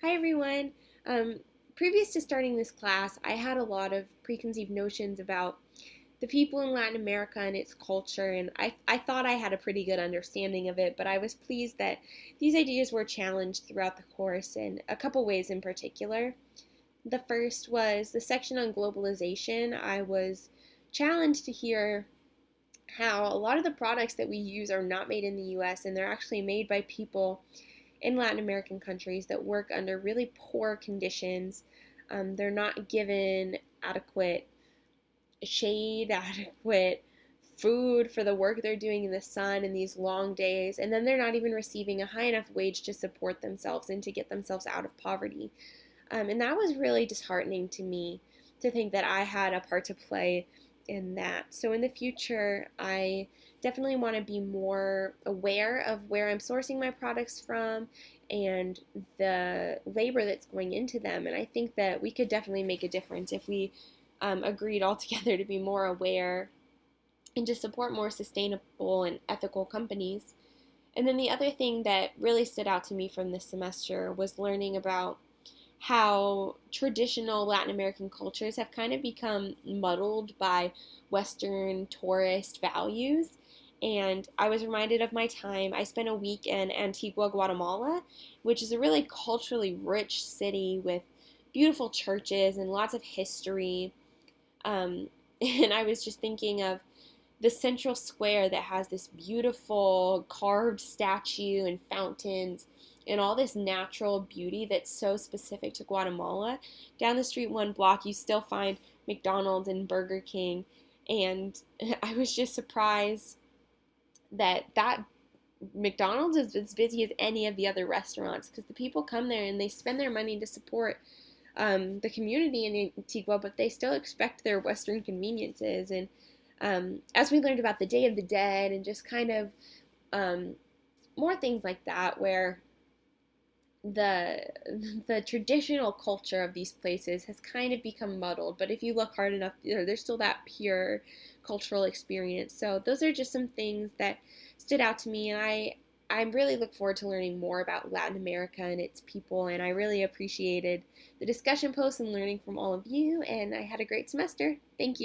Hi everyone. Um, Previous to starting this class, I had a lot of preconceived notions about the people in Latin America and its culture, and I thought I had a pretty good understanding of it, but I was pleased that these ideas were challenged throughout the course in a couple ways in particular. The first was the section on globalization. I was challenged to hear how a lot of the products that we use are not made in the US and they're actually made by people in Latin American countries that work under really poor conditions. They're not given adequate shade, adequate food for the work they're doing in the sun in these long days, and then they're not even receiving a high enough wage to support themselves and to get themselves out of poverty. And that was really disheartening to me to think that I had a part to play in that. So in the future, I definitely want to be more aware of where I'm sourcing my products from and the labor that's going into them. And I think that we could definitely make a difference if we agreed all together to be more aware and to support more sustainable and ethical companies. And then the other thing that really stood out to me from this semester was learning about how traditional Latin American cultures have kind of become muddled by Western tourist values. And I was reminded of my time. I spent a week in Antigua, Guatemala, which is a really culturally rich city with beautiful churches and lots of history. Um, and I was just thinking of the central square that has this beautiful carved statue and fountains and all this natural beauty that's so specific to Guatemala. Down the street one block, you still find McDonald's and Burger King. And I was just surprised that McDonald's is as busy as any of the other restaurants because the people come there and they spend their money to support the community in Antigua, but they still expect their Western conveniences. And as we learned about the Day of the Dead and just kind of um, more things like that, where the the traditional culture of these places has kind of become muddled. But if you look hard enough, there's still that pure cultural experience. So those are just some things that stood out to me, and I really look forward to learning more about Latin America and its people, and I really appreciated the discussion posts and learning from all of you, and I had a great semester. Thank you.